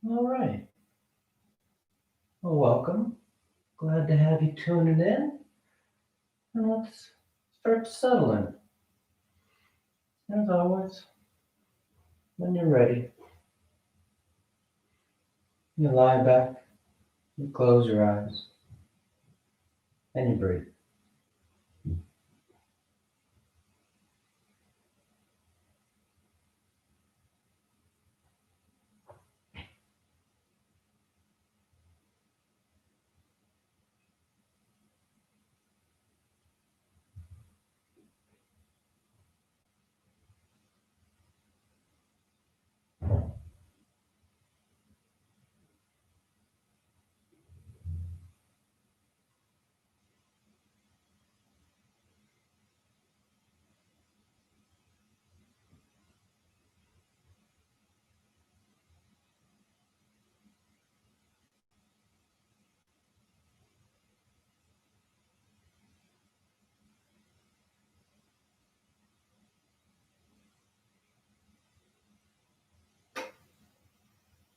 All right. Well, welcome. Glad to have you tuning in. And let's start settling. As always, when you're ready, you lie back, you close your eyes, and you breathe.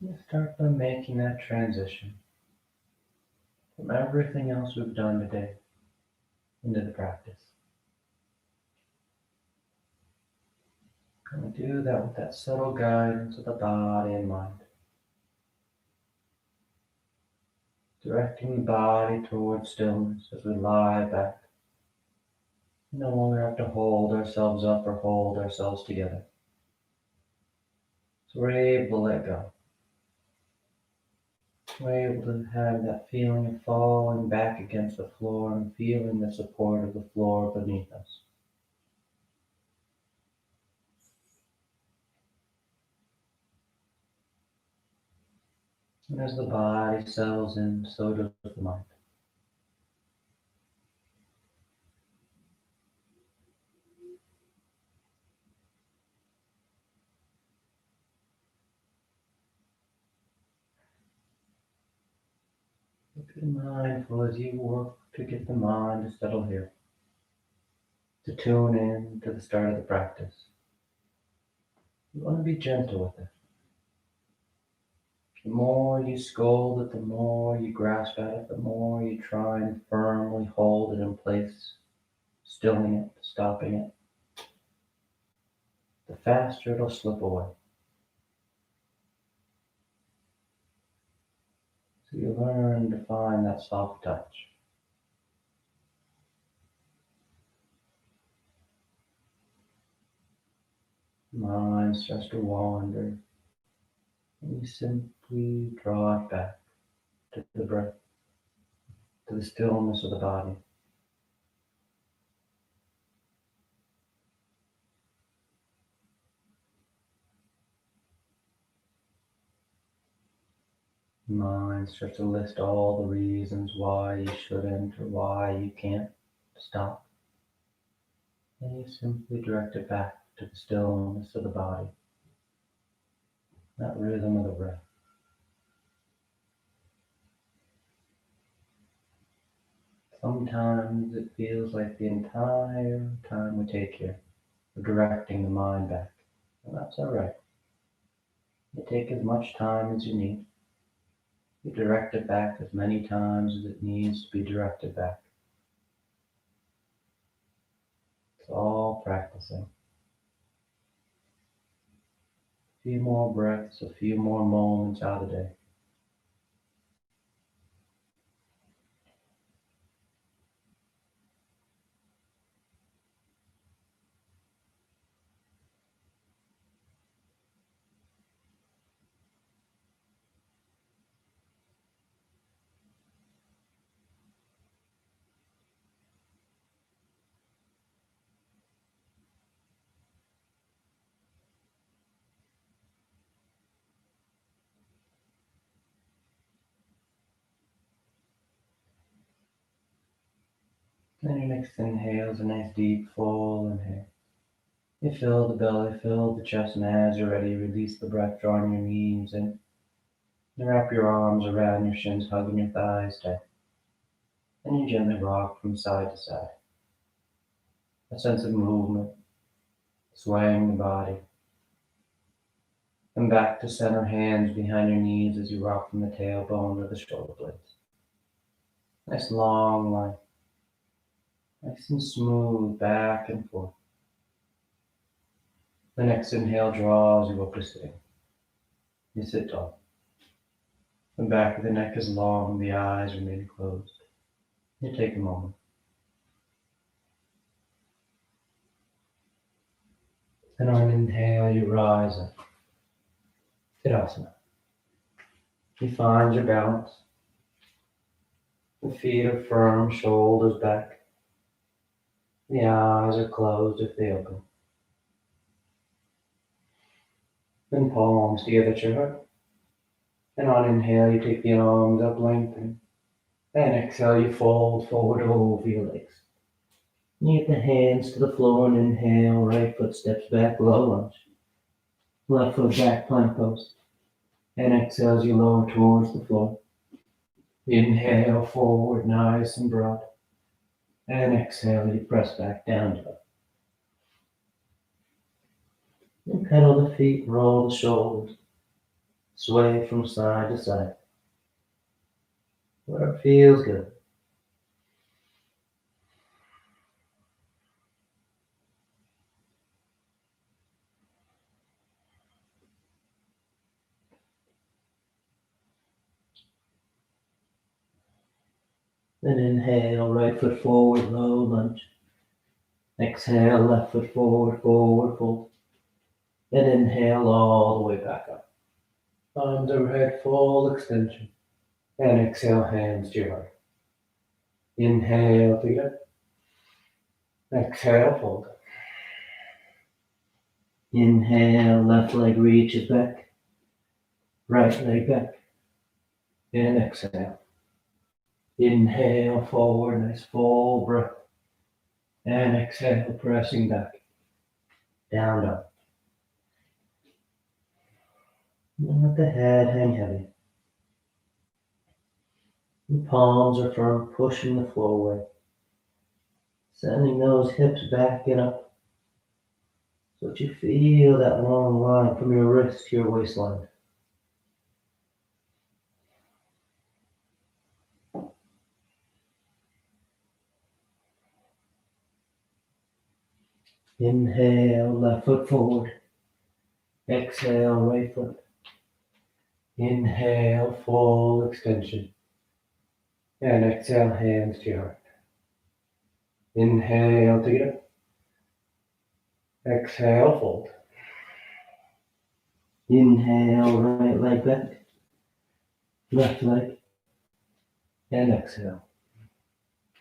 You start by making that transition from everything else we've done today into the practice. And we do that with that subtle guidance of the body and mind, directing the body towards stillness as we lie back. We no longer have to hold ourselves up or hold ourselves together. So we're able to let go. We're able to have that feeling of falling back against the floor and feeling the support of the floor beneath us. And as the body settles in, so does the mind. Be mindful as you work to get the mind to settle here, to tune in to the start of the practice. You want to be gentle with it. The more you scold it, the more you grasp at it, the more you try and firmly hold it in place, stilling it, stopping it, the faster it'll slip away. So you learn to find that soft touch. Mind starts to wander, and you simply draw it back to the breath, to the stillness of the body. Mind starts to list all the reasons why you shouldn't or why you can't stop. And you simply direct it back to the stillness of the body, that rhythm of the breath. Sometimes it feels like the entire time we take here, we're directing the mind back. And that's alright. You take as much time as you need. You direct it back as many times as it needs to be directed back. It's all practicing. A few more breaths, a few more moments out of the day. Then your next inhale is a nice deep full inhale. You fill the belly, fill the chest, and as you're ready, release the breath, drawing your knees in. You wrap your arms around your shins, hugging your thighs tight. And you gently rock from side to side. A sense of movement, swaying the body. Come back to center, hands behind your knees as you rock from the tailbone to the shoulder blades. Nice long line. Nice and smooth back and forth. The next inhale draws you up to sitting. You sit tall. The back of the neck is long, the eyes remain closed. You take a moment. And on an inhale, you rise up. Tadasana. You find your balance. The feet are firm, shoulders back. The eyes are closed if they open. Then palms together at your heart. And on inhale, you take the arms up, lengthening. And exhale, you fold forward over your legs. You get the hands to the floor and inhale, right foot steps back, low lunge. Left foot back, plank pose. And exhale as you lower towards the floor. Inhale, forward, nice and broad. And exhale, you press back down to it. And pedal the feet, roll the shoulders. Sway from side to side. Where it feels good. Then inhale, right foot forward, low lunge. Exhale, left foot forward, forward fold. Then inhale all the way back up. Arms overhead, full extension. And exhale, hands to your heart. Inhale together. Exhale, fold. Inhale, left leg reaches back. Right leg back. And exhale. Inhale, forward, nice full breath. And exhale, pressing back. Down, down. And let the head hang heavy. The palms are firm, pushing the floor away. Sending those hips back and up. So that you feel that long line from your wrist to your waistline. Inhale, left foot forward. Exhale, right foot. Inhale, full extension. And exhale, hands to your heart. Inhale together. Exhale, fold. Inhale, right leg back. Left leg. And exhale.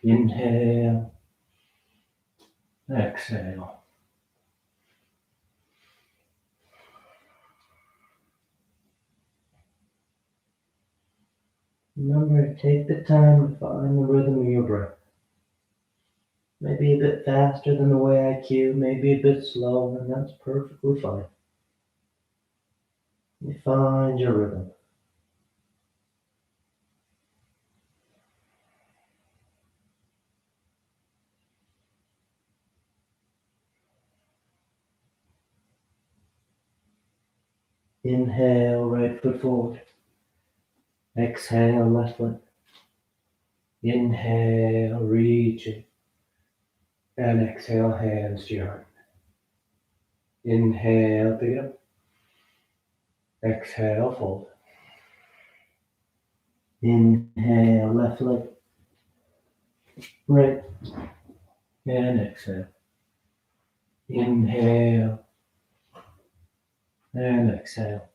Inhale. Exhale. Remember to take the time to find the rhythm of your breath. Maybe a bit faster than the way I cue, maybe a bit slower, and that's perfectly fine. You find your rhythm. Inhale, right foot forward. Exhale, left foot. Inhale, reach it. And exhale, hands to your heart. Inhale together. Exhale, fold. Inhale, left leg. Right. And exhale. Inhale. And exhale.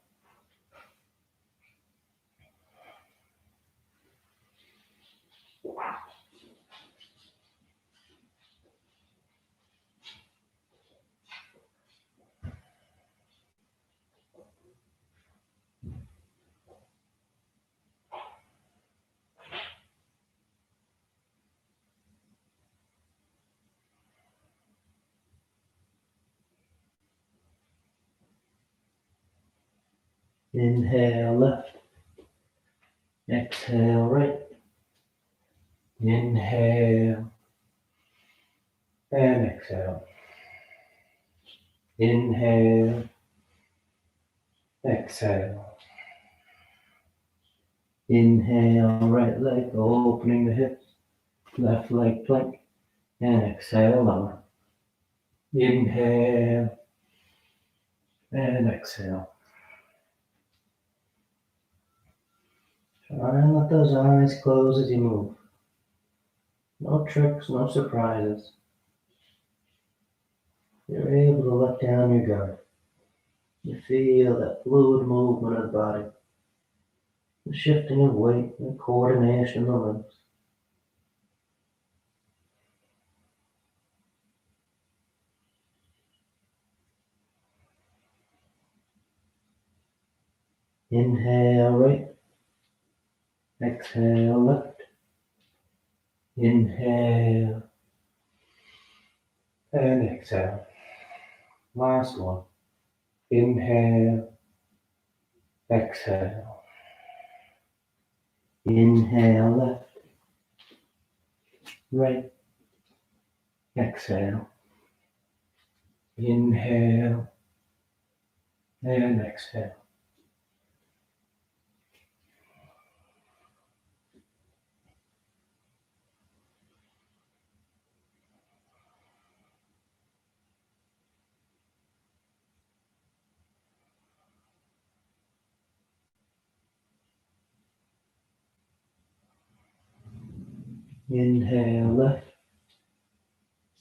Inhale, left. Exhale, right. Inhale. And exhale. Inhale. Exhale. exhale. Inhale, right leg opening the hips, left leg plank, and exhale, lower. Inhale, and exhale. Try and let those eyes close as you move. No tricks, no surprises. You're able to let down your guard. You feel that fluid movement of the body, the shifting of weight and coordination of the limbs. Inhale right, exhale left. Inhale and exhale. Last one. Inhale, exhale. Inhale left, right, exhale. Inhale and exhale. Inhale left,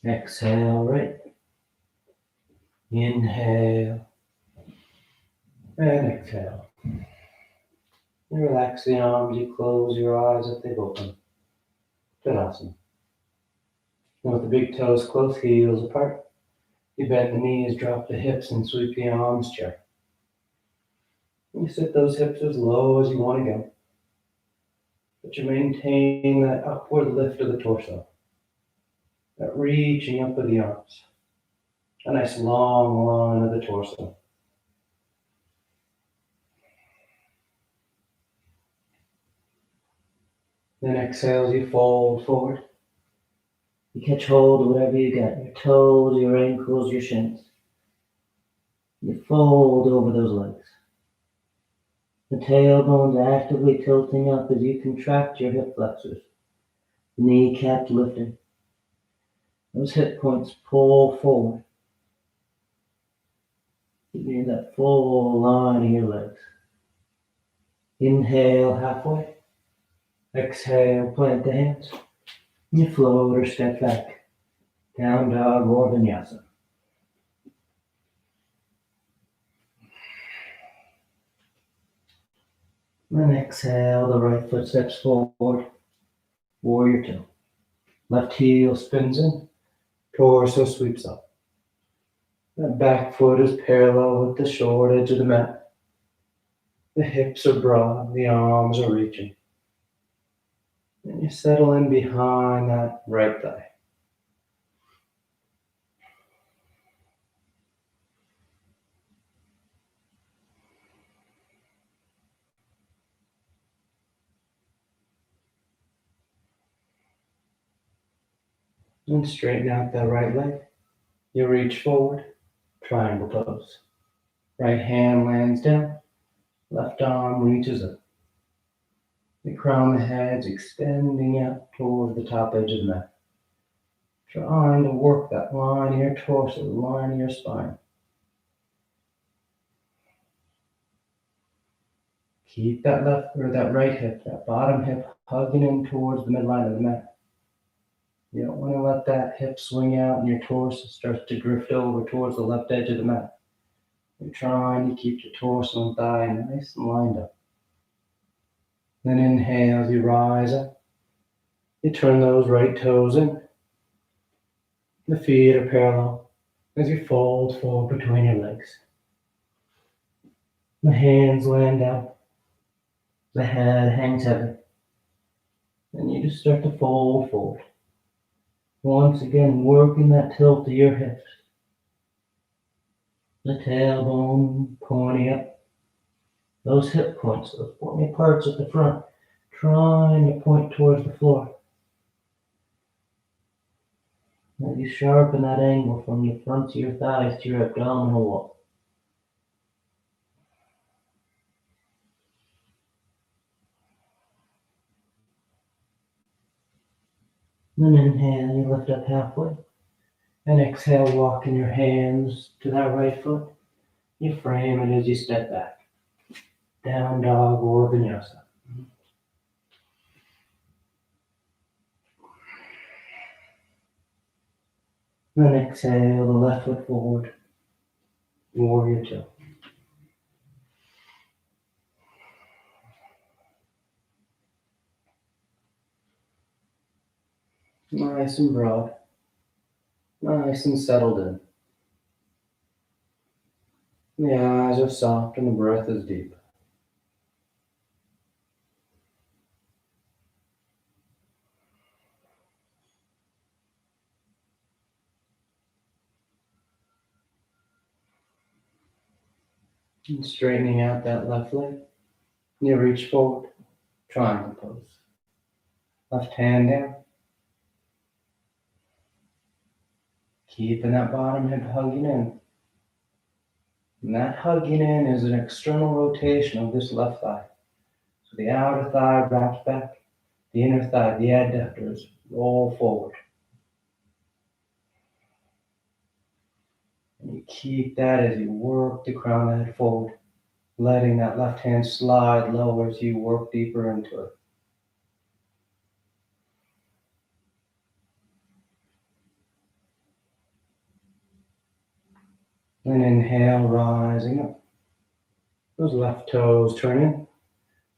exhale right. Inhale and exhale. You relax the arms, you close your eyes if they've opened. Tadasana. And with the big toes close, heels apart. You bend the knees, drop the hips, and sweep the arms chair. You sit those hips as low as you want to go. But you maintain that upward lift of the torso. That reaching up of the arms. A nice long line of the torso. Then exhale as you fold forward. You catch hold of whatever you got, your toes, your ankles, your shins. You fold over those legs. The tailbone's actively tilting up as you contract your hip flexors. Kneecap lifting. Those hip points pull forward. Give you that full line of your legs. Inhale halfway. Exhale, plant the hands. You float or step back. Down dog or vinyasa. Then exhale, the right foot steps forward. Warrior two. Left heel spins in. Torso sweeps up. That back foot is parallel with the short edge of the mat. The hips are broad, the arms are reaching. And you settle in behind that right thigh. And straighten out that right leg. You reach forward, triangle pose. Right hand lands down, left arm reaches up. The crown of the head's extending out toward the top edge of the mat. Trying to work that line of your torso, the line of your spine. Keep that left or that right hip, that bottom hip hugging in towards the midline of the mat. You don't want to let that hip swing out and your torso starts to drift over towards the left edge of the mat. You're trying to keep your torso and thigh nice and lined up. Then inhale as you rise up. You turn those right toes in. The feet are parallel as you fold forward between your legs. The hands land down. The head hangs heavy. And you just start to fold forward. Once again, working that tilt of your hips. The tailbone pointing up. Those hip points, those pointy parts at the front, trying to point towards the floor. As you sharpen that angle from the front of your thighs to your abdominal wall. Then inhale, you lift up halfway. And exhale, walking your hands to that right foot. You frame it as you step back. Down dog or vinyasa. Then exhale, the left foot forward. Warrior two. Nice and broad. Nice and settled in. The eyes are soft and the breath is deep. And straightening out that left leg. You reach forward. Triangle pose. Left hand down. Keeping that bottom hip hugging in. And that hugging in is an external rotation of this left thigh. So the outer thigh wraps back. The inner thigh, the adductors, roll forward. And you keep that as you work the crown of the head forward, letting that left hand slide lower as you work deeper into it. Then inhale, rising up. Those left toes turn in.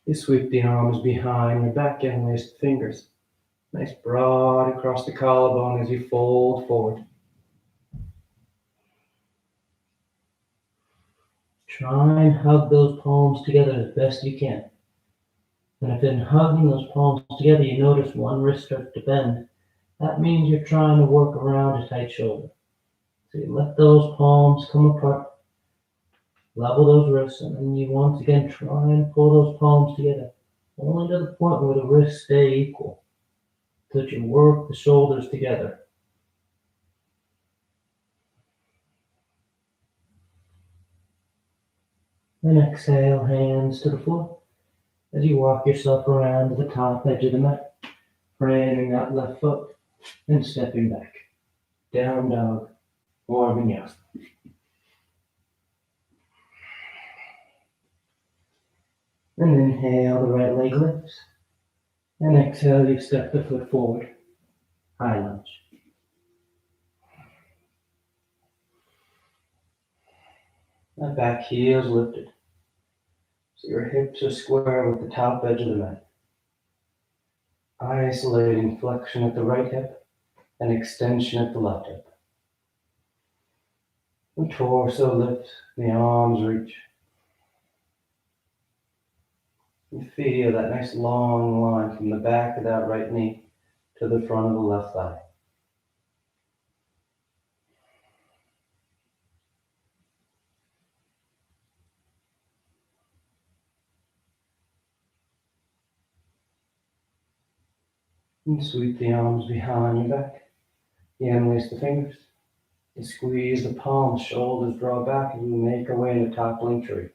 You sweep the arms behind your back and lace the fingers. Nice broad across the collarbone as you fold forward. Try and hug those palms together as best you can. And if in hugging those palms together you notice one wrist starts to bend, that means you're trying to work around a tight shoulder. So you let those palms come apart, level those wrists, and then you once again try and pull those palms together, only to the point where the wrists stay equal, so that you work the shoulders together. Then exhale, hands to the floor, as you walk yourself around to the top edge of the mat, framing that left foot, and stepping back. Down dog or vinyasa. And inhale, the right leg lifts. And exhale, you step the foot forward. High lunge. That back heel is lifted. So your hips are square with the top edge of the mat. Isolating flexion at the right hip and extension at the left hip. The torso lifts, the arms reach. You feel that nice long line from the back of that right knee to the front of the left thigh. And sweep the arms behind your back. You unlace the fingers. You squeeze the palms, shoulders draw back, and you make your way into top link tree.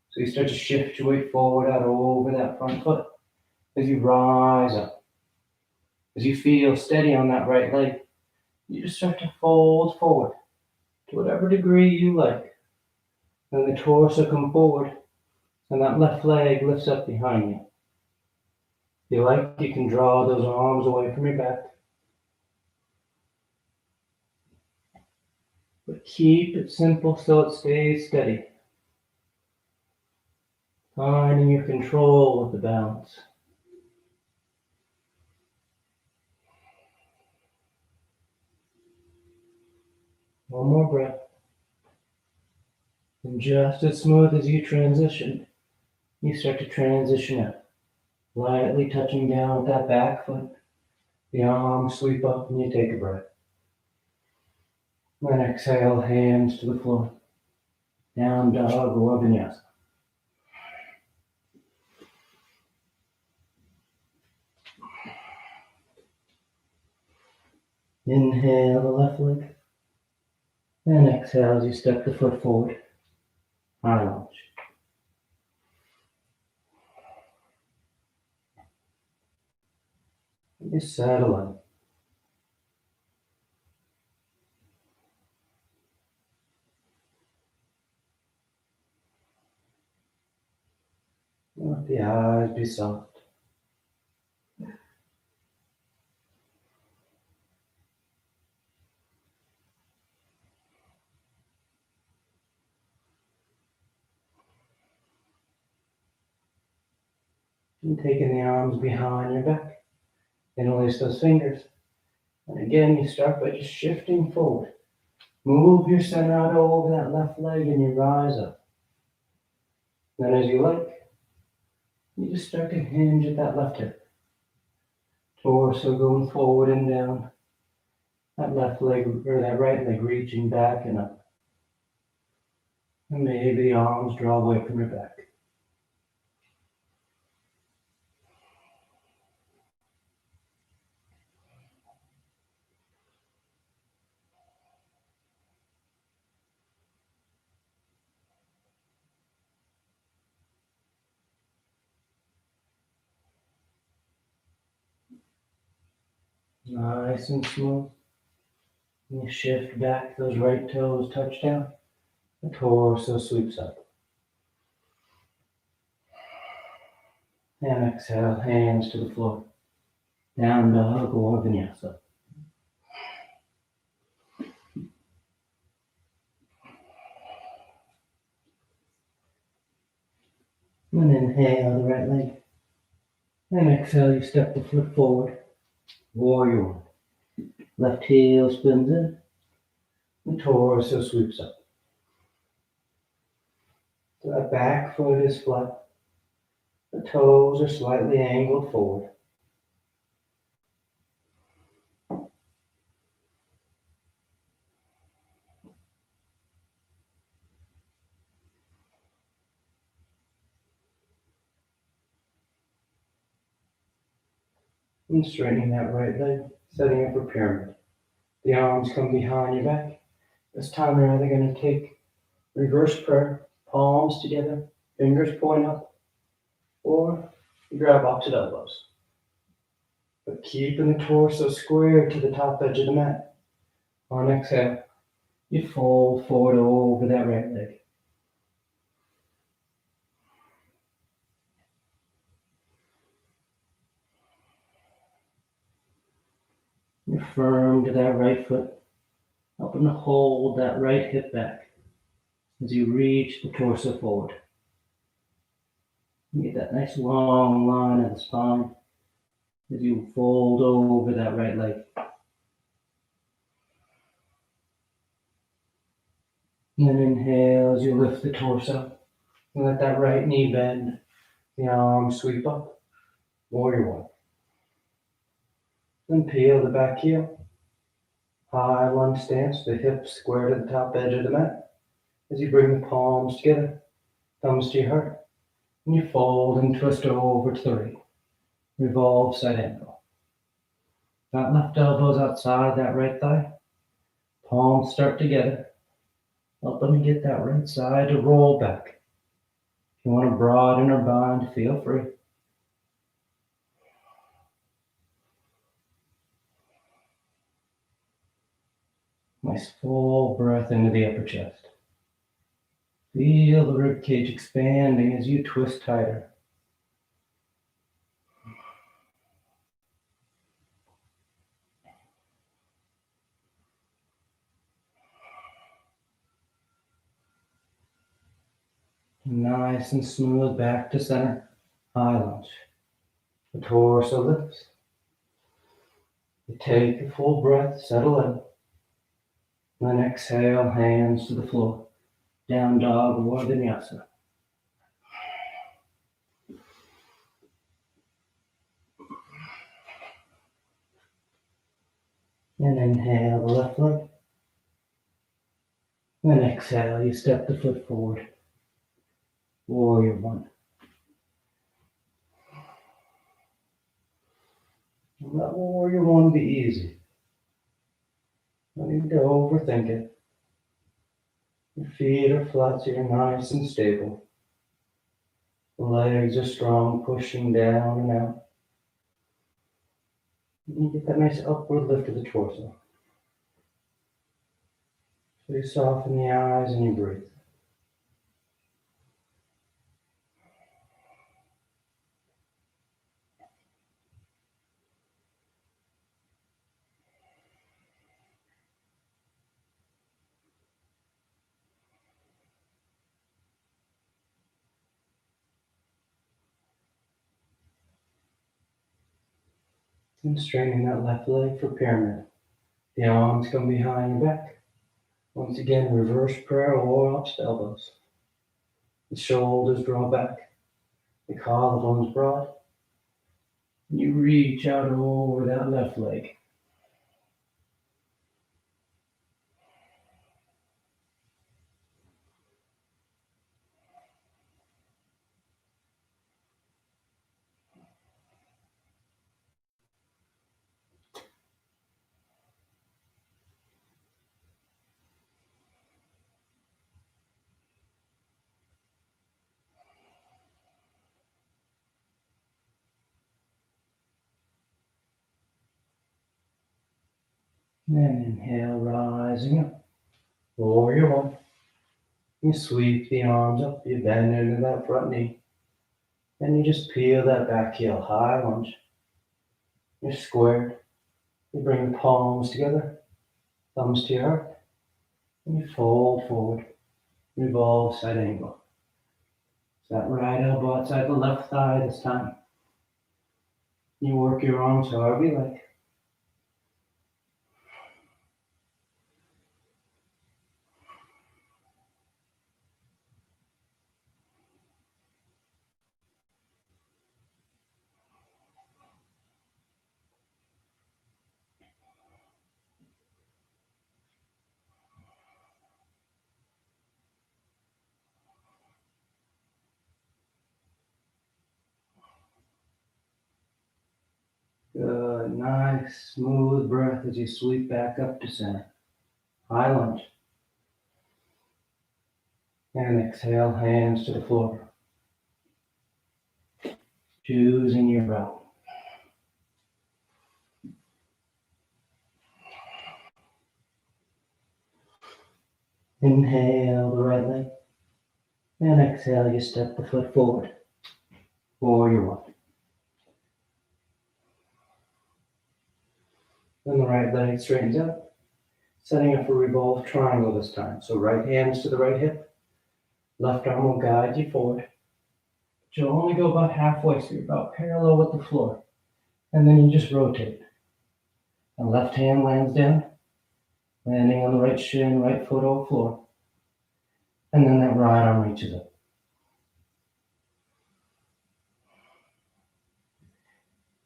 So you start to shift your weight forward out over that front foot as you rise up. As you feel steady on that right leg, you just start to fold forward to whatever degree you like. Then the torso come forward and that left leg lifts up behind you. If you like, you can draw those arms away from your back. But keep it simple so it stays steady. Finding your control with the balance. One more breath. And just as smooth as you transitioned, you start to transition up. Lightly touching down with that back foot. The arms sweep up and you take a breath. Then exhale, hands to the floor. Down dog or vinyasa. Inhale the left leg. And exhale as you step the foot forward. High lunge. You settle in. Let the eyes be soft. And taking the arms behind your back. Interlace those fingers. And again, you start by just shifting forward. Move your center out over that left leg and you rise up. Then as you like, you just start to hinge at that left hip. Torso going forward and down. That left leg or that right leg reaching back and up. And maybe the arms draw away from your back. Nice and smooth. And you shift back, those right toes touch down. The torso sweeps up. And exhale, hands to the floor. Down dog or vinyasa. And inhale the right leg. And exhale, you step the foot forward. Warrior one. Left heel spins in. The torso sweeps up. So that back foot is flat. The toes are slightly angled forward. And straightening that right leg, setting up a pyramid. The arms come behind your back. This time you're either going to take reverse prayer, palms together, fingers point up, or you grab opposite elbows. But keeping the torso square to the top edge of the mat. On exhale, you fold forward over that right leg. You're firm to that right foot, helping to hold that right hip back as you reach the torso forward. You get that nice long line of the spine as you fold over that right leg. And then inhale as you lift the torso. And let that right knee bend, the arms sweep up. Warrior one. Then peel the back heel. High lunge stance, the hips square to the top edge of the mat. As you bring the palms together, thumbs to your heart. And you fold and twist over to the right. Revolve side angle. That left elbow's outside that right thigh. Palms start together. Helping to get that right side to roll back. If you want to broaden or bind, feel free. Nice full breath into the upper chest. Feel the rib cage expanding as you twist tighter. Nice and smooth back to center. High lunge. The torso lifts. You take a full breath, settle in. Then exhale, hands to the floor. Down dog or vinyasa. And inhale the left leg. Then exhale, you step the foot forward. Warrior one. Let warrior one be easy. No need to overthink it. Your feet are flat, so you're nice and stable. The legs are strong, pushing down and out. And you get that nice upward lift of the torso. So you soften the eyes and you breathe. And straightening that left leg for pyramid. The arms come behind your back. Once again, reverse prayer or up to elbows. The shoulders draw back. The collarbones broad. You reach out over that left leg. And inhale, rising up. Warrior one. You sweep the arms up, you bend into that front knee. Then you just peel that back heel, high lunge. You're squared. You bring the palms together, thumbs to your heart. And you fold forward, revolve side angle. So that right elbow outside the left thigh this time. You work your arms however you like. Good, nice, smooth breath as you sweep back up to center. High lunge. And exhale, hands to the floor. Choosing your breath. Inhale the right leg. And exhale, you step the foot forward. Warrior one. Then the right leg straightens out. Setting up a revolved triangle this time. So right hands to the right hip. Left arm will guide you forward. But you'll only go about halfway, so you're about parallel with the floor. And then you just rotate. The left hand lands down, landing on the right shin, right foot over floor. And then that right arm reaches up.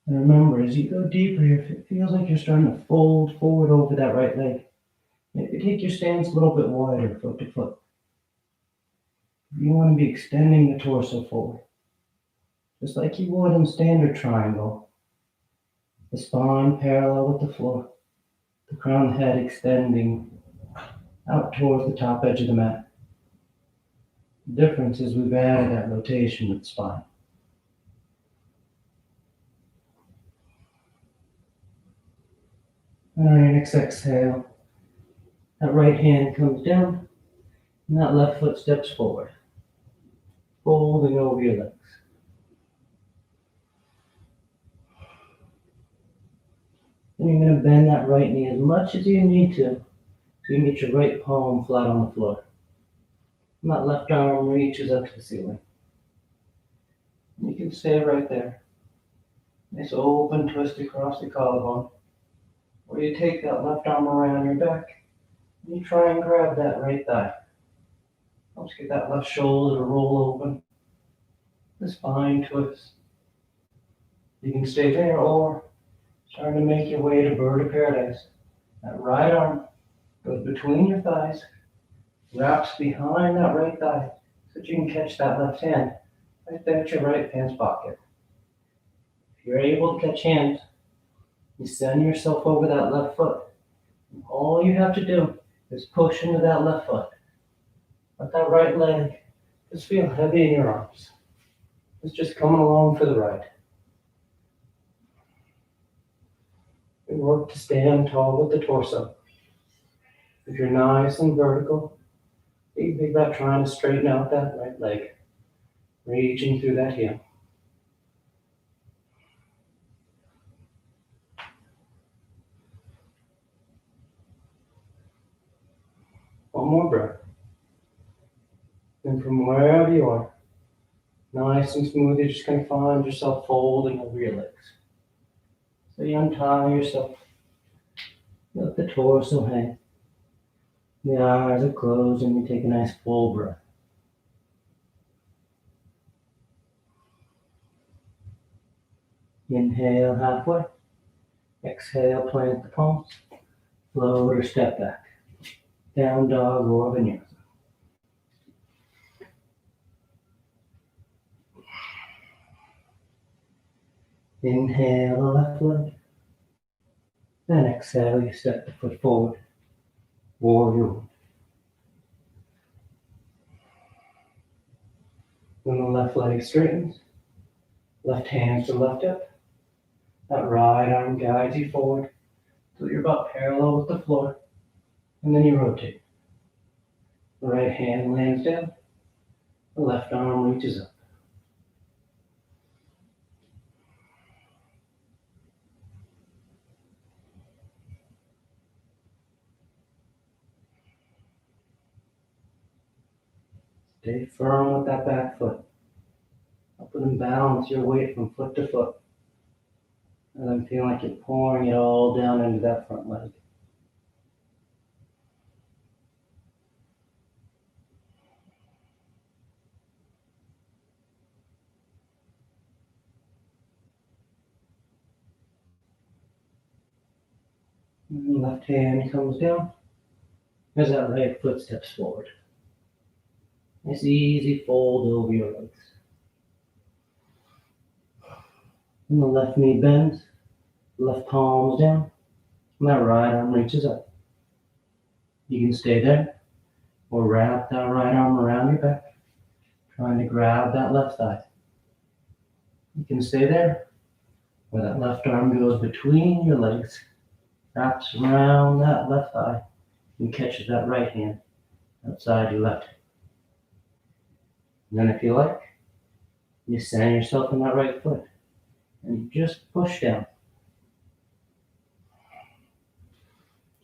And remember, as you go deeper here, if it feels like you're starting to fold forward over that right leg, maybe take your stance a little bit wider, foot to foot. You want to be extending the torso forward, just like you would in standard triangle. The spine parallel with the floor, the crown of the head extending out towards the top edge of the mat. The difference is we've added that rotation with the spine. And on your next exhale, that right hand comes down, and that left foot steps forward, folding over your legs. And you're going to bend that right knee as much as you need to, so you can get your right palm flat on the floor. And that left arm reaches up to the ceiling. And you can stay right there. Nice open twist across the collarbone. Or you take that left arm around your back, and you try and grab that right thigh. Let's get that left shoulder to roll open. The spine twist. You can stay there or start to make your way to bird of paradise. That right arm goes between your thighs, wraps behind that right thigh so that you can catch that left hand right there at your right pants pocket. If you're able to catch hands, you send yourself over that left foot. And all you have to do is push into that left foot. Let that right leg just feel heavy in your arms. It's just coming along for the ride. We work to stand tall with the torso. If you're nice and vertical, you can think about trying to straighten out that right leg, reaching through that heel. One more breath. And from wherever you are, nice and smooth, you're just going to find yourself folding over your legs. So you untie yourself, let the torso hang, the eyes are closed, and you take a nice full breath. Inhale halfway, exhale, plant the palms, float or step back, down dog or vinyasa. Inhale the left leg, then exhale, you step the foot forward, warrior one. When the left leg straightens, left hand to left hip, that right arm guides you forward till you're about parallel with the floor, and then you rotate. The right hand lands down, the left arm reaches up. Stay firm with that back foot. Help and balance your weight from foot to foot. And then feel like you're pouring it all down into that front leg. And the left hand comes down as that right foot steps forward. Nice easy fold over your legs. And the left knee bends, left palms down, and that right arm reaches up. You can stay there or wrap that right arm around your back, trying to grab that left thigh. You can stay there or that left arm goes between your legs, wraps around that left thigh, and catches that right hand outside your left. And then if you like, you center yourself on that right foot and you just push down.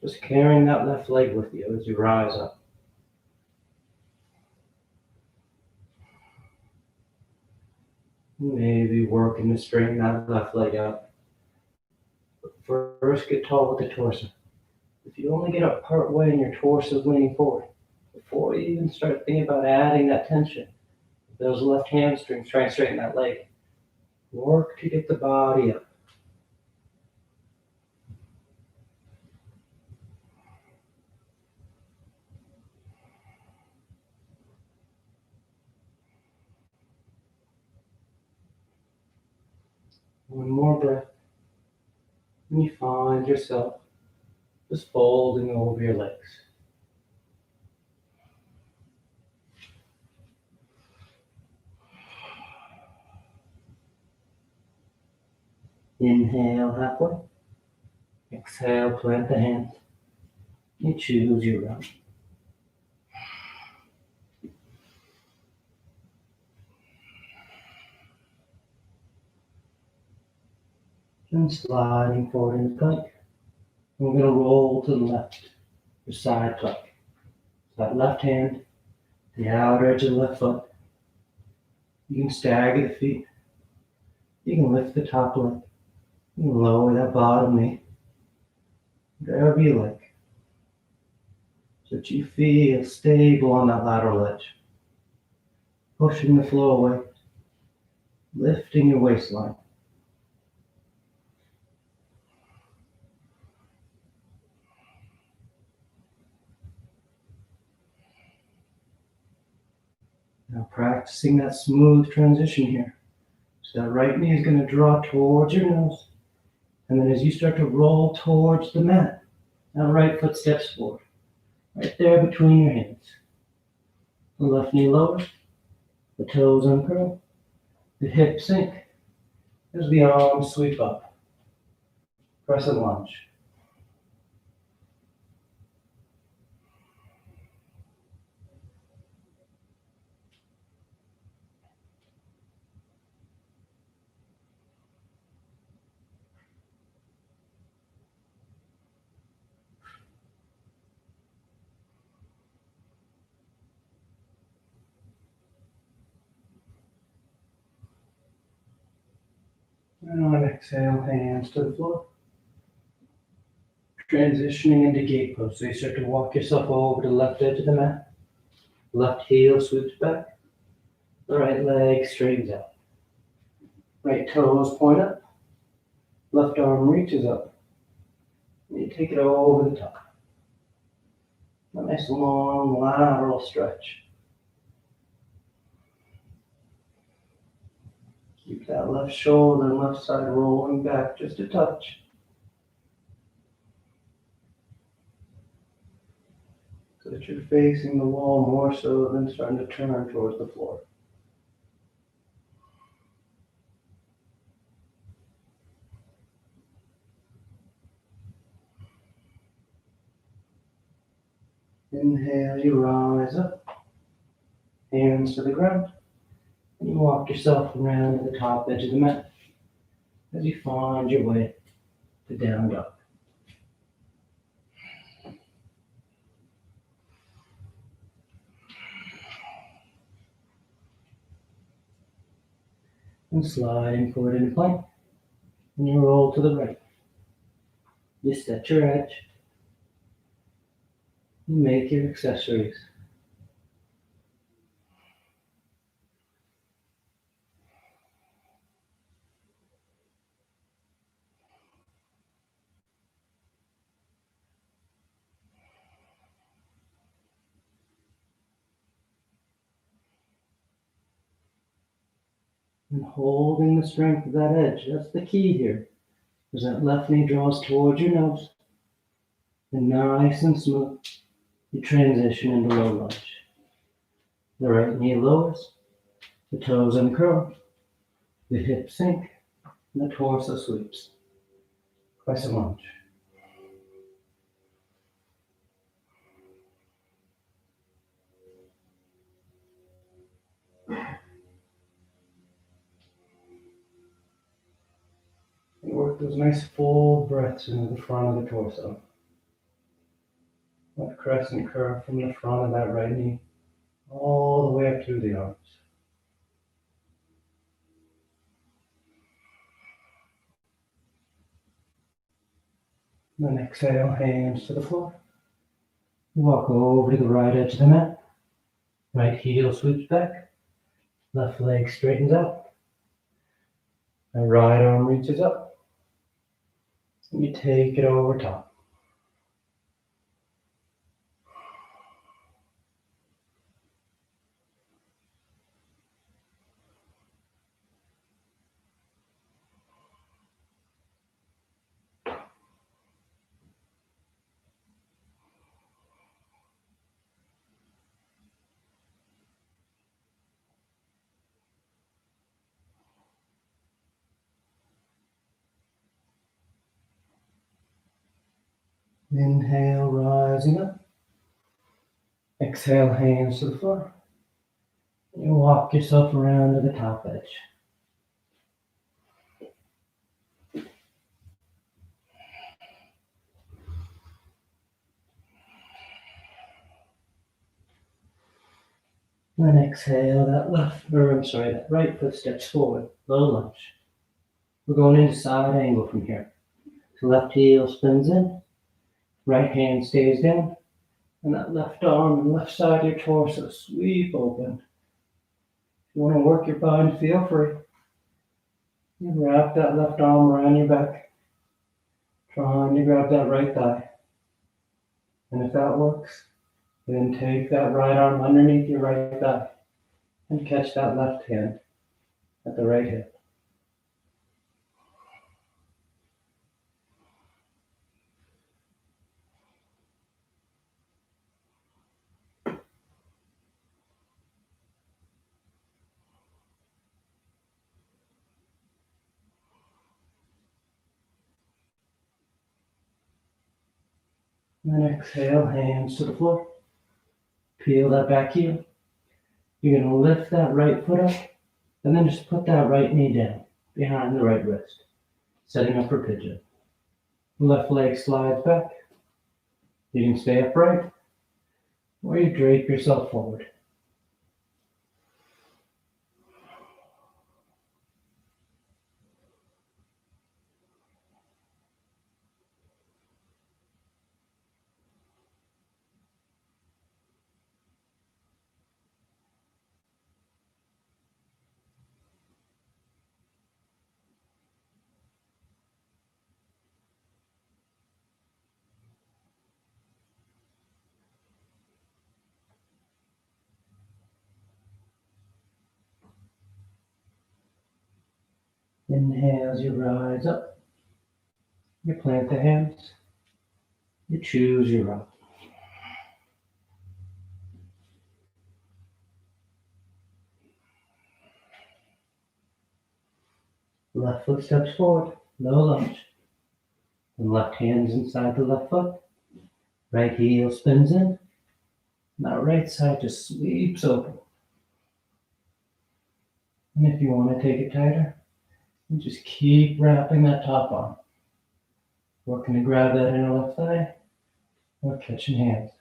Just carrying that left leg with you as you rise up. Maybe working to straighten that left leg out. But first, get tall with the torso. If you only get up part way and your torso is leaning forward, before you even start thinking about adding that tension, those left hamstrings, try and straighten that leg. Work to get the body up. One more breath. And you find yourself just folding over your legs. Inhale halfway. Exhale, plant the hands. You choose your route. And sliding forward in the plank. We're going to roll to the left, your side plank. So that left hand, the outer edge of the left foot. You can stagger the feet. You can lift the top leg. You can lower that bottom knee. Whatever you like. So that you feel stable on that lateral edge. Pushing the floor away. Lifting your waistline. Now practicing that smooth transition here. So that right knee is going to draw towards your nose. And then as you start to roll towards the mat, that right foot steps forward. Right there between your hands. The left knee lowers. The toes uncurl. The hips sink. As the arms sweep up. Crescent lunge. And on exhale, hands to the floor. Transitioning into gate pose. So you start to walk yourself over to the left edge of the mat. Left heel swoops back. The right leg straightens out. Right toes point up. Left arm reaches up. And you take it over the top. A nice long lateral stretch. Keep that left shoulder and left side rolling back just a touch. So that you're facing the wall more so than starting to turn towards the floor. Inhale, you rise up, hands to the ground, and you walk yourself around to the top edge of the mat as you find your way to down dog. And sliding forward into plank, and you roll to the right. You set your edge, you make your accessories. And holding the strength of that edge, that's the key here. As that left knee draws towards your nose, and nice and smooth, you transition into low lunge. The right knee lowers, the toes uncurl, the hips sink, and the torso sweeps. Crescent lunge. And work those nice full breaths into the front of the torso. That crescent curve from the front of that right knee all the way up through the arms. Then exhale, hands to the floor. You walk over to the right edge of the mat. Right heel swoops back. Left leg straightens out. And right arm reaches up. And you take it over top. Inhale, rising up. Exhale, hands to the floor. You walk yourself around to the top edge. Then exhale, that right foot steps forward, low lunge. We're going into side angle from here. So left heel spins in, right hand stays down, and that left arm and left side of your torso sweep open. If you want to work your bind, feel free. You wrap that left arm around your back, trying to grab that right thigh. And if that works, then take that right arm underneath your right thigh and catch that left hand at the right hip. Then exhale, hands to the floor. Peel that back heel. You're going to lift that right foot up and then just put that right knee down behind the right wrist, setting up for pigeon. Left leg slides back. You can stay upright or you drape yourself forward. Inhale as you rise up. You plant the hands. You choose your rock. Left foot steps forward, low lunge. The left hand's inside the left foot. Right heel spins in. Now right side just sweeps open. And if you want to take it tighter, you just keep wrapping that top arm. Working to grab that inner left thigh or catching hands.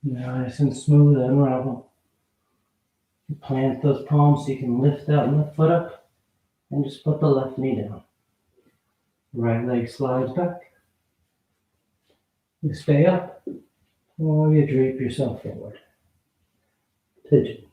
Nice and smooth, unravel. You plant those palms so you can lift that left foot up and just put the left knee down. Right leg slides back. You stay up or you drape yourself forward. Pigeon.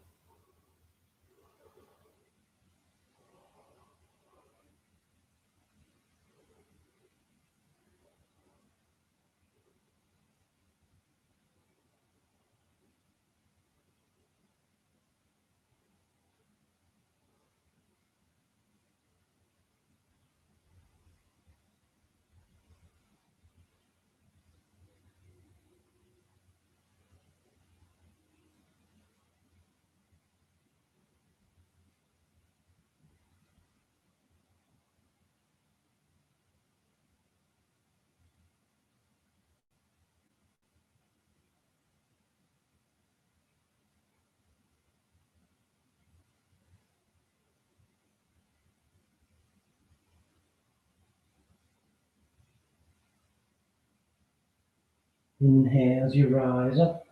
Inhale as you rise up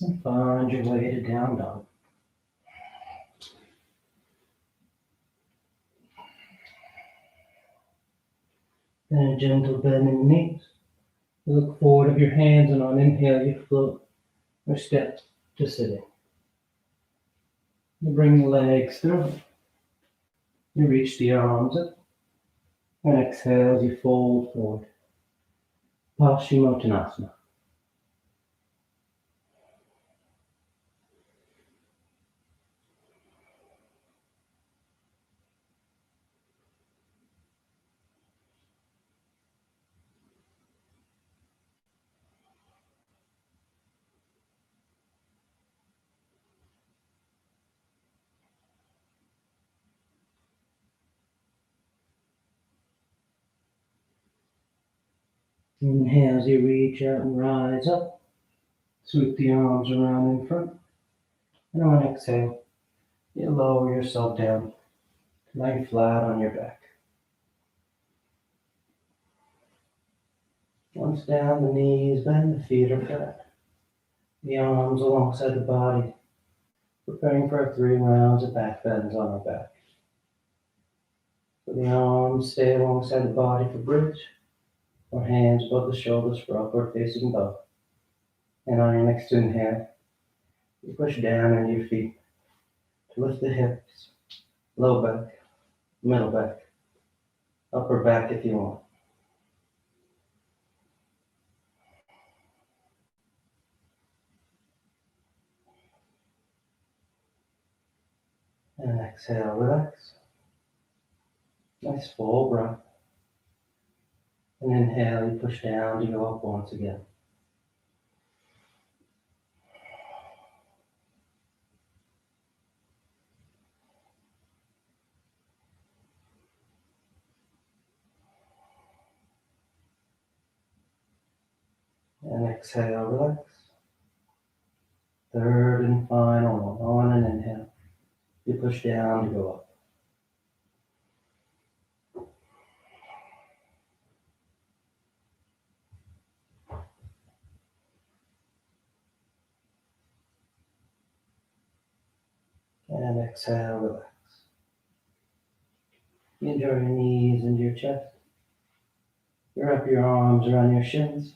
and find your way to down dog. Then a gentle bend in the knees. You look forward of your hands, and on inhale you float or step to sitting. You bring the legs through. You reach the arms up. And exhale as you fold forward. Paschimottanasana. Inhale as you reach out and rise up. Sweep the arms around in front. And on exhale, you lower yourself down, lying flat on your back. Once down, the knees bend, the feet are flat. The arms alongside the body, preparing for our 3 rounds of back bends on our back. So the arms stay alongside the body for bridge, or hands above the shoulders for upward facing dog. And on your next inhale, you push down into your feet to lift the hips, low back, middle back, upper back if you want. And exhale, relax. Nice full breath. And inhale, you push down to go up once again. And exhale, relax. Third and final one. On an inhale, you push down to go up. And exhale, relax. Enjoy your knees into your chest. Wrap your arms around your shins,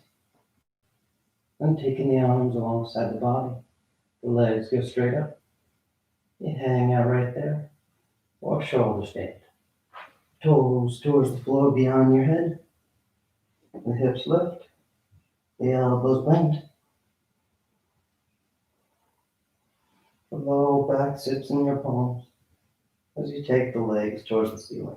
and taking the arms alongside the body. The legs go straight up. You hang out right there, or shoulder stand. Toes towards the floor beyond your head. The hips lift. The elbows bend. The low back sits in your palms as you take the legs towards the ceiling.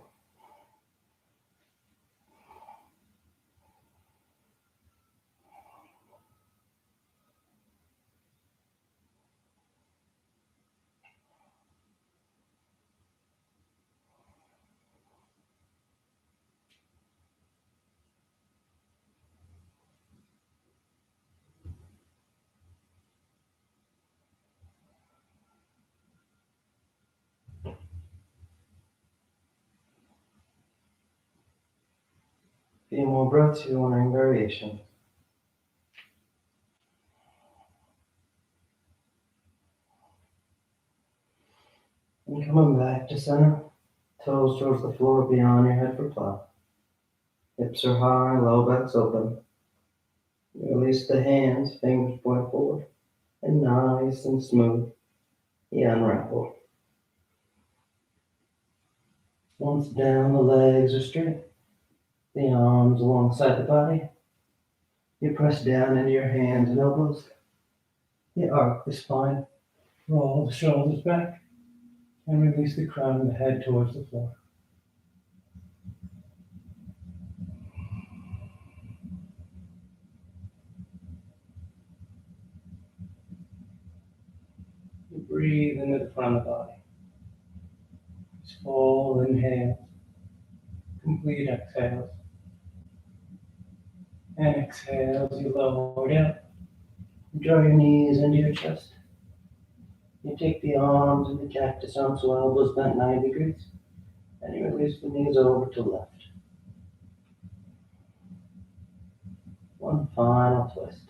A few more breaths, you're wondering variation. And coming back to center, toes towards the floor beyond your head for plow. Hips are high, low back's open. You release the hands, fingers point forward, and nice and smooth, you unravel. Once down, the legs are straight, the arms alongside the body. You press down into your hands and elbows. You arc the spine, roll the shoulders back, and release the crown of the head towards the floor. You breathe into the front of the body. Full inhales, complete exhales. And exhales, you lower down. You draw your knees into your chest. You take the arms in the cactus arms, so elbows bent 90 degrees. And you release the knees over to left. One final twist.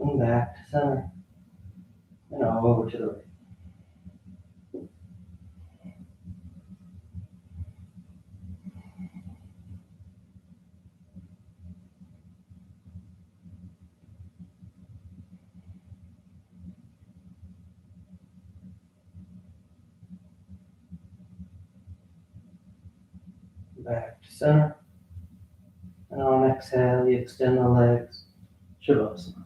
And back to center. And over to the right. Back to center. And on exhale, you extend the legs. Shavasana.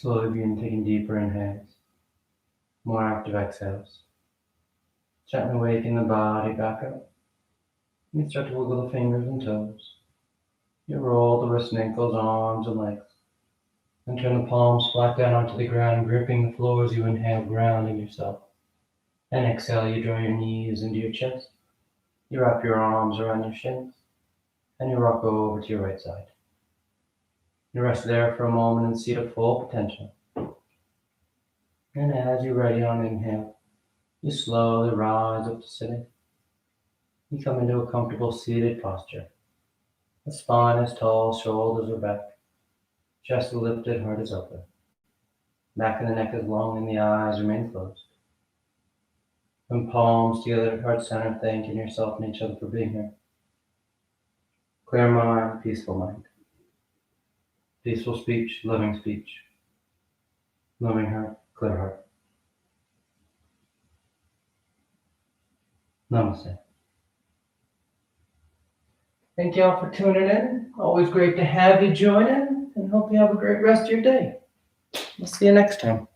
Slowly begin taking deeper inhales, more active exhales. Gently waking the body back up. You start to wiggle the fingers and toes. You roll the wrists and ankles, arms and legs. And turn the palms flat down onto the ground, gripping the floor as you inhale, grounding yourself. And exhale, you draw your knees into your chest. You wrap your arms around your shins. And you rock over to your right side. You rest there for a moment and see to full potential. And as you're ready on inhale, you slowly rise up to sitting. You come into a comfortable seated posture. The spine is tall, shoulders are back. Chest is lifted, heart is open. Back of the neck is long and the eyes remain closed. And palms together at heart center, thanking yourself and each other for being here. Clear mind, peaceful mind. Peaceful speech, loving speech. Loving heart, clear heart. Namaste. Thank you all for tuning in. Always great to have you join in, and hope you have a great rest of your day. We'll see you next time.